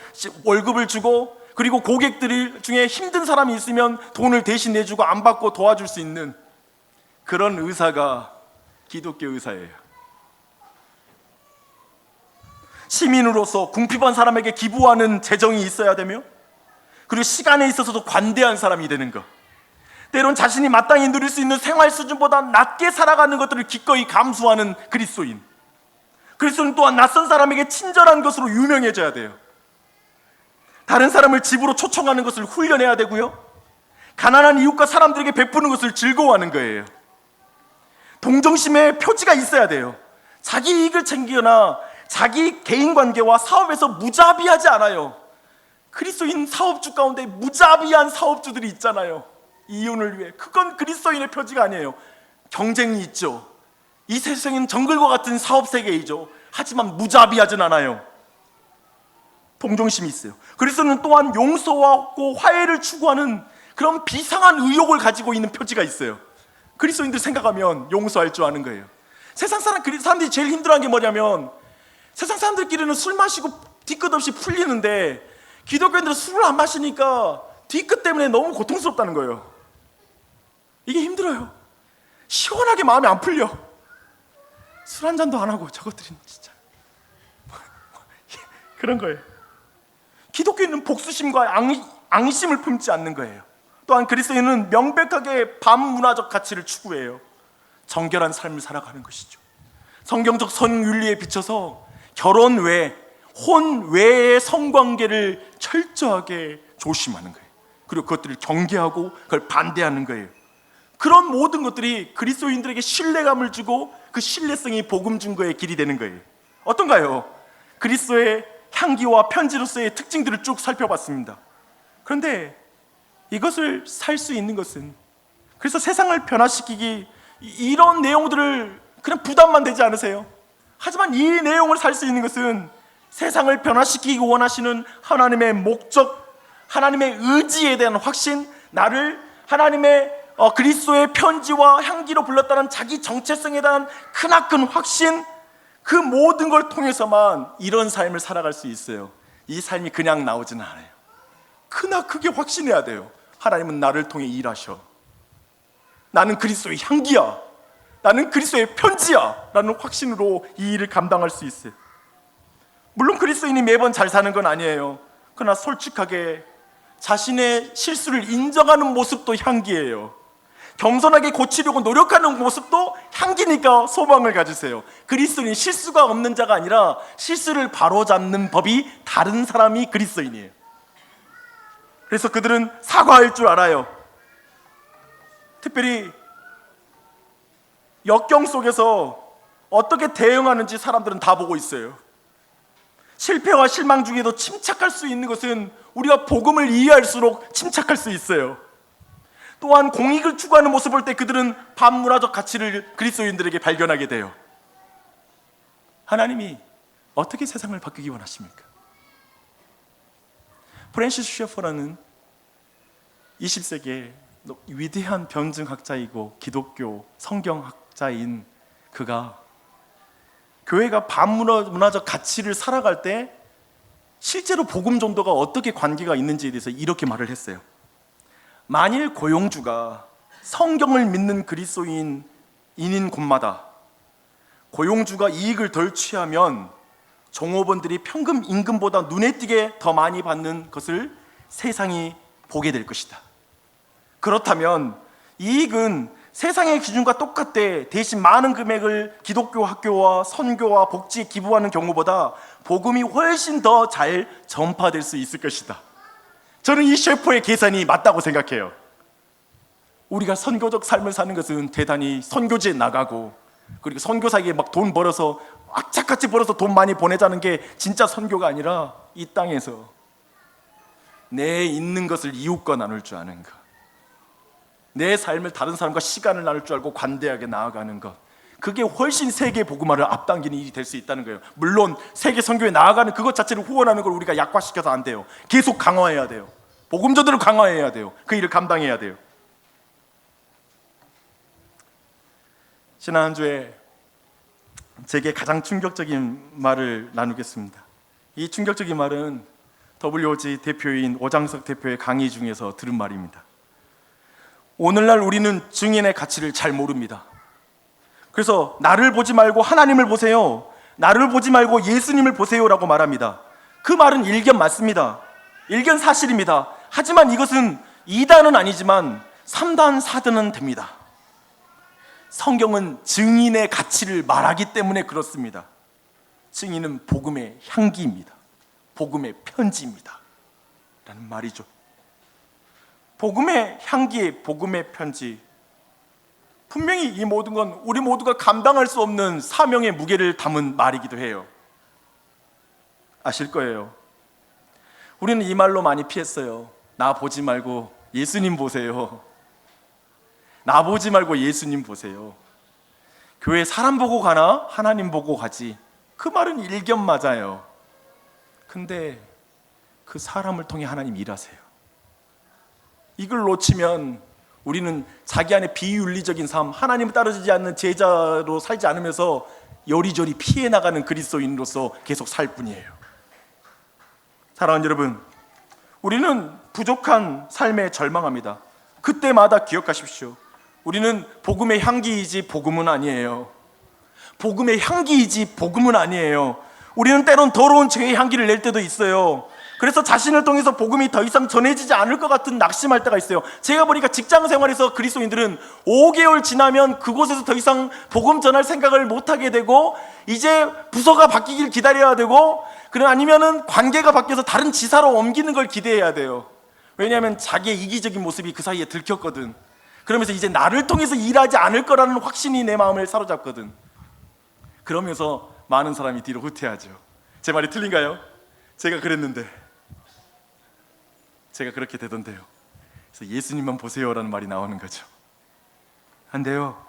월급을 주고, 그리고 고객들 중에 힘든 사람이 있으면 돈을 대신 내주고 안 받고 도와줄 수 있는 그런 의사가 기독교 의사예요. 시민으로서 궁핍한 사람에게 기부하는 재정이 있어야 되며, 그리고 시간에 있어서도 관대한 사람이 되는 것, 때론 자신이 마땅히 누릴 수 있는 생활 수준보다 낮게 살아가는 것들을 기꺼이 감수하는 그리스도인. 그리스도는 또한 낯선 사람에게 친절한 것으로 유명해져야 돼요. 다른 사람을 집으로 초청하는 것을 훈련해야 되고요, 가난한 이웃과 사람들에게 베푸는 것을 즐거워하는 거예요. 동정심의 표지가 있어야 돼요. 자기 이익을 챙기거나 자기 개인 관계와 사업에서 무자비하지 않아요. 그리스도인 사업주 가운데 무자비한 사업주들이 있잖아요. 이윤을 위해. 그건 그리스도인의 표지가 아니에요. 경쟁이 있죠. 이 세상은 정글과 같은 사업 세계이죠. 하지만 무자비하진 않아요. 동정심이 있어요. 그리스도는 또한 용서하고 화해를 추구하는 그런 비상한 의욕을 가지고 있는 표지가 있어요. 그리스도인들 생각하면 용서할 줄 아는 거예요. 세상 사람들이 제일 힘들어하는 게 뭐냐면, 세상 사람들끼리는 술 마시고 뒤끝 없이 풀리는데 기독교인들은 술을 안 마시니까 뒤끝 때문에 너무 고통스럽다는 거예요. 이게 힘들어요. 시원하게 마음이 안 풀려. 술 한 잔도 안 하고 저것들은 진짜 그런 거예요. 기독교인은 복수심과 앙심을 품지 않는 거예요. 또한 그리스도인은 명백하게 반문화적 가치를 추구해요. 정결한 삶을 살아가는 것이죠. 성경적 선윤리에 비춰서 결혼 외, 혼 외의 성관계를 철저하게 조심하는 거예요. 그리고 그것들을 경계하고 그걸 반대하는 거예요. 그런 모든 것들이 그리스도인들에게 신뢰감을 주고 그 신뢰성이 복음 증거의 길이 되는 거예요. 어떤가요? 그리스도의 향기와 편지로서의 특징들을 쭉 살펴봤습니다. 그런데 이것을 살 수 있는 것은, 그래서 세상을 변화시키기, 이런 내용들을 그냥 부담만 되지 않으세요? 하지만 이 내용을 살 수 있는 것은 세상을 변화시키기 원하시는 하나님의 목적, 하나님의 의지에 대한 확신, 나를 하나님의 그리스도의 편지와 향기로 불렀다는 자기 정체성에 대한 크나큰 확신, 그 모든 걸 통해서만 이런 삶을 살아갈 수 있어요. 이 삶이 그냥 나오지는 않아요. 크게 확신해야 돼요. 하나님은 나를 통해 일하셔. 나는 그리스도의 향기야, 나는 그리스도의 편지야 라는 확신으로 이 일을 감당할 수 있어요. 물론 그리스도인이 매번 잘 사는 건 아니에요. 그러나 솔직하게 자신의 실수를 인정하는 모습도 향기예요. 겸손하게 고치려고 노력하는 모습도 향기니까 소망을 가지세요. 그리스도인이 실수가 없는 자가 아니라 실수를 바로잡는 법이 다른 사람이 그리스도인이에요. 그래서 그들은 사과할 줄 알아요. 특별히 역경 속에서 어떻게 대응하는지 사람들은 다 보고 있어요. 실패와 실망 중에도 침착할 수 있는 것은 우리가 복음을 이해할수록 침착할 수 있어요. 또한 공익을 추구하는 모습을 볼 때 그들은 반문화적 가치를 그리스도인들에게 발견하게 돼요. 하나님이 어떻게 세상을 바꾸기 원하십니까? 프랜시스 셰퍼라는 20세기의 위대한 변증학자이고 기독교 성경학자인 그가 교회가 반문화적 가치를 살아갈 때 실제로 복음 전도가 어떻게 관계가 있는지에 대해서 이렇게 말을 했어요. 만일 고용주가 성경을 믿는 그리스도인인 곳마다 고용주가 이익을 덜 취하면 종업원들이 평균 임금보다 눈에 띄게 더 많이 받는 것을 세상이 보게 될 것이다. 그렇다면 이익은 세상의 기준과 똑같되 대신 많은 금액을 기독교 학교와 선교와 복지에 기부하는 경우보다 복음이 훨씬 더 잘 전파될 수 있을 것이다. 저는 이 셰퍼의 계산이 맞다고 생각해요. 우리가 선교적 삶을 사는 것은 대단히 선교지에 나가고 그리고 선교사에게 막 돈 벌어서 악착같이 벌어서 돈 많이 보내자는 게 진짜 선교가 아니라 이 땅에서 내 있는 것을 이웃과 나눌 줄 아는 것, 내 삶을 다른 사람과 시간을 나눌 줄 알고 관대하게 나아가는 것, 그게 훨씬 세계 복음화를 앞당기는 일이 될 수 있다는 거예요. 물론 세계 선교에 나아가는 그것 자체를 후원하는 걸 우리가 약화시켜서 안 돼요. 계속 강화해야 돼요. 복음전도를 강화해야 돼요. 그 일을 감당해야 돼요. 지난 한 주에 제게 가장 충격적인 말을 나누겠습니다. 이 충격적인 말은 WOG 대표인 오장석 대표의 강의 중에서 들은 말입니다. 오늘날 우리는 증인의 가치를 잘 모릅니다. 그래서 나를 보지 말고 하나님을 보세요, 나를 보지 말고 예수님을 보세요라고 말합니다. 그 말은 일견 맞습니다. 일견 사실입니다. 하지만 이것은 2단은 아니지만 3단, 4단은 됩니다. 성경은 증인의 가치를 말하기 때문에 그렇습니다. 증인은 복음의 향기입니다. 복음의 편지입니다 라는 말이죠. 복음의 향기, 복음의 편지, 분명히 이 모든 건 우리 모두가 감당할 수 없는 사명의 무게를 담은 말이기도 해요. 아실 거예요. 우리는 이 말로 많이 피했어요. 나 보지 말고 예수님 보세요. 나 보지 말고 예수님 보세요. 교회 사람 보고 가나 하나님 보고 가지. 그 말은 일견 맞아요. 근데 그 사람을 통해 하나님 일하세요. 이걸 놓치면 우리는 자기 안에 비윤리적인 삶, 하나님을 따르지 않는 제자로 살지 않으면서 요리조리 피해 나가는 그리스도인으로서 계속 살 뿐이에요. 사랑하는 여러분, 우리는 부족한 삶에 절망합니다. 그때마다 기억하십시오. 우리는 복음의 향기이지 복음은 아니에요. 복음의 향기이지 복음은 아니에요. 우리는 때론 더러운 죄의 향기를 낼 때도 있어요. 그래서 자신을 통해서 복음이 더 이상 전해지지 않을 것 같은 낙심할 때가 있어요. 제가 보니까 직장 생활에서 그리스도인들은 5개월 지나면 그곳에서 더 이상 복음 전할 생각을 못하게 되고 이제 부서가 바뀌길 기다려야 되고, 그럼 아니면은 관계가 바뀌어서 다른 지사로 옮기는 걸 기대해야 돼요. 왜냐하면 자기의 이기적인 모습이 그 사이에 들켰거든. 그러면서 이제 나를 통해서 일하지 않을 거라는 확신이 내 마음을 사로잡거든. 그러면서 많은 사람이 뒤로 후퇴하죠. 제 말이 틀린가요? 제가 그랬는데, 제가 그렇게 되던데요. 그래서 예수님만 보세요라는 말이 나오는 거죠. 안 돼요.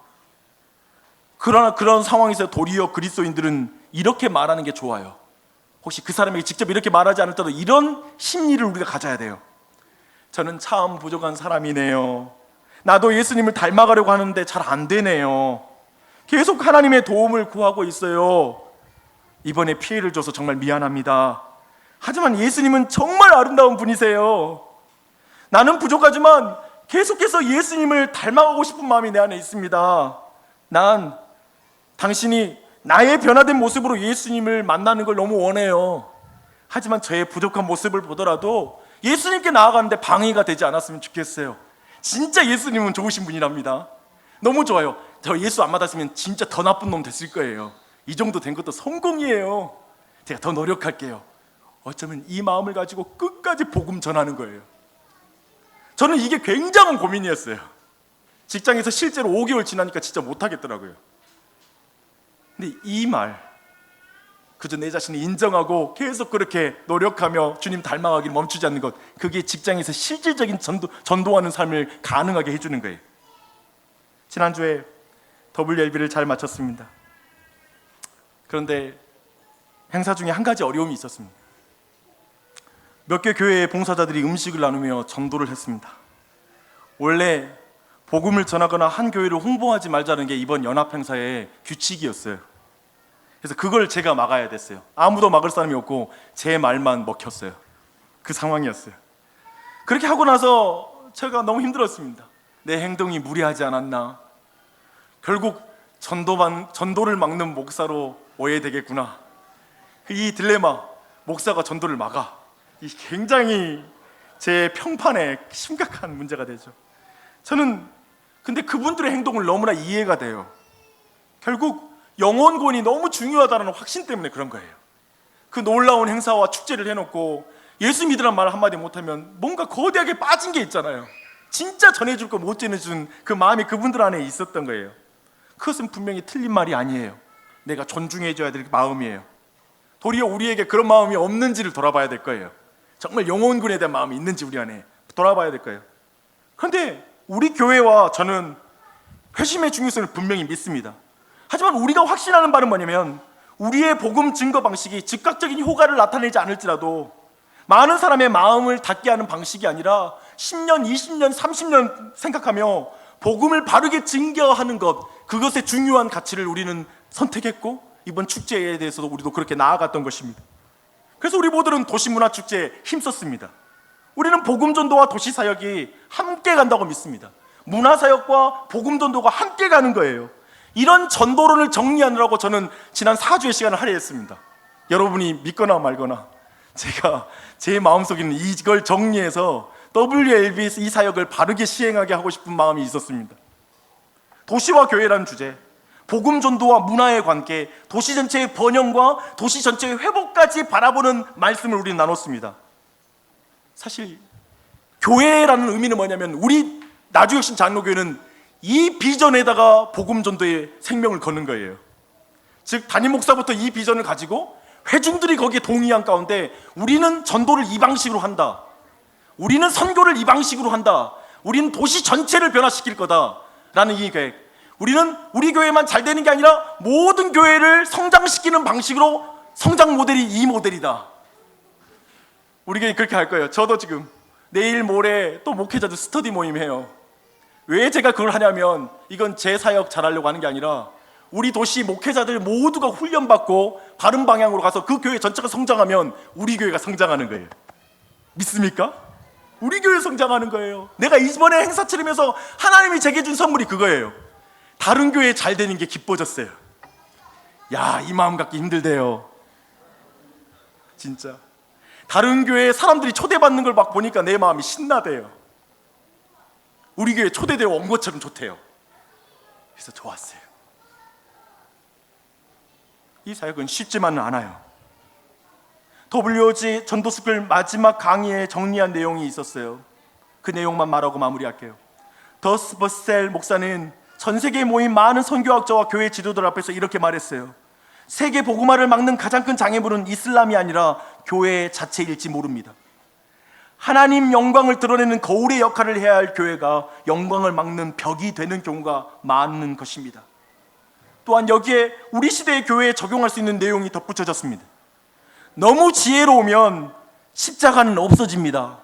그러나 그런 상황에서 도리어 그리스도인들은 이렇게 말하는 게 좋아요. 혹시 그 사람에게 직접 이렇게 말하지 않을지라도 이런 심리를 우리가 가져야 돼요. 저는 참 부족한 사람이네요. 나도 예수님을 닮아가려고 하는데 잘 안 되네요. 계속 하나님의 도움을 구하고 있어요. 이번에 피해를 줘서 정말 미안합니다. 하지만 예수님은 정말 아름다운 분이세요. 나는 부족하지만 계속해서 예수님을 닮아가고 싶은 마음이 내 안에 있습니다. 난 당신이 나의 변화된 모습으로 예수님을 만나는 걸 너무 원해요. 하지만 저의 부족한 모습을 보더라도 예수님께 나아가는데 방해가 되지 않았으면 좋겠어요. 진짜 예수님은 좋으신 분이랍니다. 너무 좋아요. 저 예수 안 받았으면 진짜 더 나쁜 놈 됐을 거예요. 이 정도 된 것도 성공이에요. 제가 더 노력할게요. 어쩌면 이 마음을 가지고 끝까지 복음 전하는 거예요. 저는 이게 굉장한 고민이었어요. 직장에서 실제로 5개월 지나니까 진짜 못하겠더라고요. 근데 이 말, 그저 내 자신을 인정하고 계속 그렇게 노력하며 주님 닮아가기를 멈추지 않는 것, 그게 직장에서 실질적인 전도하는 삶을 가능하게 해주는 거예요. 지난주에 WLB를 잘 마쳤습니다. 그런데 행사 중에 한 가지 어려움이 있었습니다. 몇 개 교회의 봉사자들이 음식을 나누며 전도를 했습니다. 원래 복음을 전하거나 한 교회를 홍보하지 말자는 게 이번 연합 행사의 규칙이었어요. 그래서 그걸 제가 막아야 됐어요. 아무도 막을 사람이 없고 제 말만 먹혔어요. 그 상황이었어요. 그렇게 하고 나서 제가 너무 힘들었습니다. 내 행동이 무리하지 않았나? 결국 전도를 막는 목사로 오해되겠구나. 이 딜레마, 목사가 전도를 막아, 이 굉장히 제 평판에 심각한 문제가 되죠. 저는 근데 그분들의 행동을 너무나 이해가 돼요. 결국 영혼권이 너무 중요하다는 확신 때문에 그런 거예요. 그 놀라운 행사와 축제를 해놓고 예수 믿으란 말 한마디 못하면 뭔가 거대하게 빠진 게 있잖아요. 진짜 전해줄 거 못 전해준 그 마음이 그분들 안에 있었던 거예요. 그것은 분명히 틀린 말이 아니에요. 내가 존중해줘야 될 마음이에요. 도리어 우리에게 그런 마음이 없는지를 돌아봐야 될 거예요. 정말 영혼군에 대한 마음이 있는지 우리 안에 돌아봐야 될 거예요. 그런데 우리 교회와 저는 회심의 중요성을 분명히 믿습니다. 하지만 우리가 확신하는 바는 뭐냐면 우리의 복음 증거 방식이 즉각적인 효과를 나타내지 않을지라도 많은 사람의 마음을 닫게 하는 방식이 아니라 10년, 20년, 30년 생각하며 복음을 바르게 증거하는 것, 그것의 중요한 가치를 우리는 선택했고 이번 축제에 대해서도 우리도 그렇게 나아갔던 것입니다. 그래서 우리 모두는 도시문화축제에 힘썼습니다. 우리는 복음전도와 도시사역이 함께 간다고 믿습니다. 문화사역과 복음전도가 함께 가는 거예요. 이런 전도론을 정리하느라고 저는 지난 4주의 시간을 할애했습니다. 여러분이 믿거나 말거나 제가 제 마음속에 있는 이걸 정리해서 WLB에서 이 사역을 바르게 시행하게 하고 싶은 마음이 있었습니다. 도시와 교회라는 주제, 복음 전도와 문화의 관계, 도시 전체의 번영과 도시 전체의 회복까지 바라보는 말씀을 우리는 나눴습니다. 사실 교회라는 의미는 뭐냐면 우리 나주혁신 장로교회는 이 비전에다가 복음 전도의 생명을 거는 거예요. 즉 담임 목사부터 이 비전을 가지고 회중들이 거기에 동의한 가운데 우리는 전도를 이 방식으로 한다. 우리는 선교를 이 방식으로 한다. 우리는 도시 전체를 변화시킬 거다라는 이 계획. 우리는 우리 교회만 잘 되는 게 아니라 모든 교회를 성장시키는 방식으로 성장 모델이 이 모델이다. 우리 교회 그렇게 할 거예요. 저도 지금 내일 모레 또 목회자들 스터디 모임 해요. 왜 제가 그걸 하냐면 이건 제 사역 잘하려고 하는 게 아니라 우리 도시 목회자들 모두가 훈련받고 바른 방향으로 가서 그 교회 전체가 성장하면 우리 교회가 성장하는 거예요. 믿습니까? 우리 교회 성장하는 거예요. 내가 이번에 행사 치르면서 하나님이 제게 준 선물이 그거예요. 다른 교회 잘 되는 게 기뻐졌어요. 야, 이 마음 갖기 힘들대요. 진짜 다른 교회 사람들이 초대받는 걸 막 보니까 내 마음이 신나대요. 우리 교회 초대되어 온 것처럼 좋대요. 그래서 좋았어요. 이 사역은 쉽지만은 않아요. WOG 전도스쿨 마지막 강의에 정리한 내용이 있었어요. 그 내용만 말하고 마무리할게요. 더스 버셀 목사는 전 세계에 모인 많은 선교학자와 교회 지도들 앞에서 이렇게 말했어요. 세계 복음화를 막는 가장 큰 장애물은 이슬람이 아니라 교회 자체일지 모릅니다. 하나님 영광을 드러내는 거울의 역할을 해야 할 교회가 영광을 막는 벽이 되는 경우가 많은 것입니다. 또한 여기에 우리 시대의 교회에 적용할 수 있는 내용이 덧붙여졌습니다. 너무 지혜로우면 십자가는 없어집니다.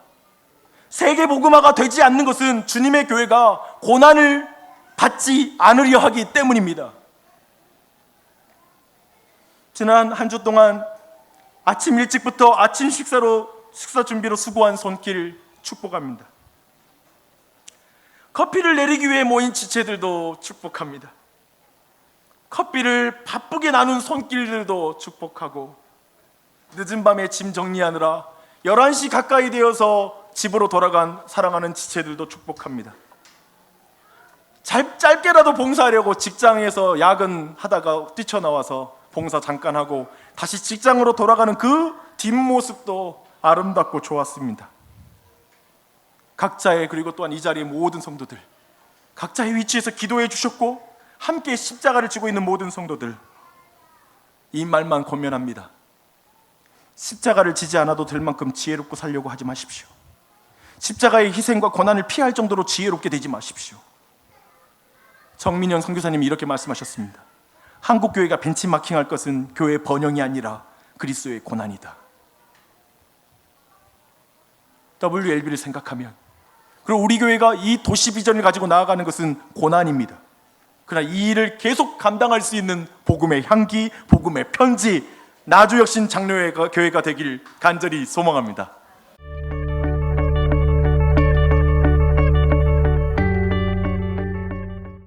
세계 복음화가 되지 않는 것은 주님의 교회가 고난을 받지 않으려 하기 때문입니다. 지난 한 주 동안 아침 일찍부터 아침 식사 준비로 수고한 손길 축복합니다. 커피를 내리기 위해 모인 지체들도 축복합니다. 커피를 바쁘게 나눈 손길들도 축복하고, 늦은 밤에 짐 정리하느라 11시 가까이 되어서 집으로 돌아간 사랑하는 지체들도 축복합니다. 짧게라도 봉사하려고 직장에서 야근하다가 뛰쳐나와서 봉사 잠깐 하고 다시 직장으로 돌아가는 그 뒷모습도 아름답고 좋았습니다. 각자의, 그리고 또한 이 자리의 모든 성도들, 각자의 위치에서 기도해 주셨고 함께 십자가를 지고 있는 모든 성도들, 이 말만 권면합니다. 십자가를 지지 않아도 될 만큼 지혜롭고 살려고 하지 마십시오. 십자가의 희생과 고난을 피할 정도로 지혜롭게 되지 마십시오. 정민현 선교사님이 이렇게 말씀하셨습니다. 한국 교회가 벤치마킹할 것은 교회 번영이 아니라 그리스도의 고난이다. WLB를 생각하면, 그리고 우리 교회가 이 도시 비전을 가지고 나아가는 것은 고난입니다. 그러나 이 일을 계속 감당할 수 있는 복음의 향기, 복음의 편지, 나주혁신 장로교회가 되길 간절히 소망합니다.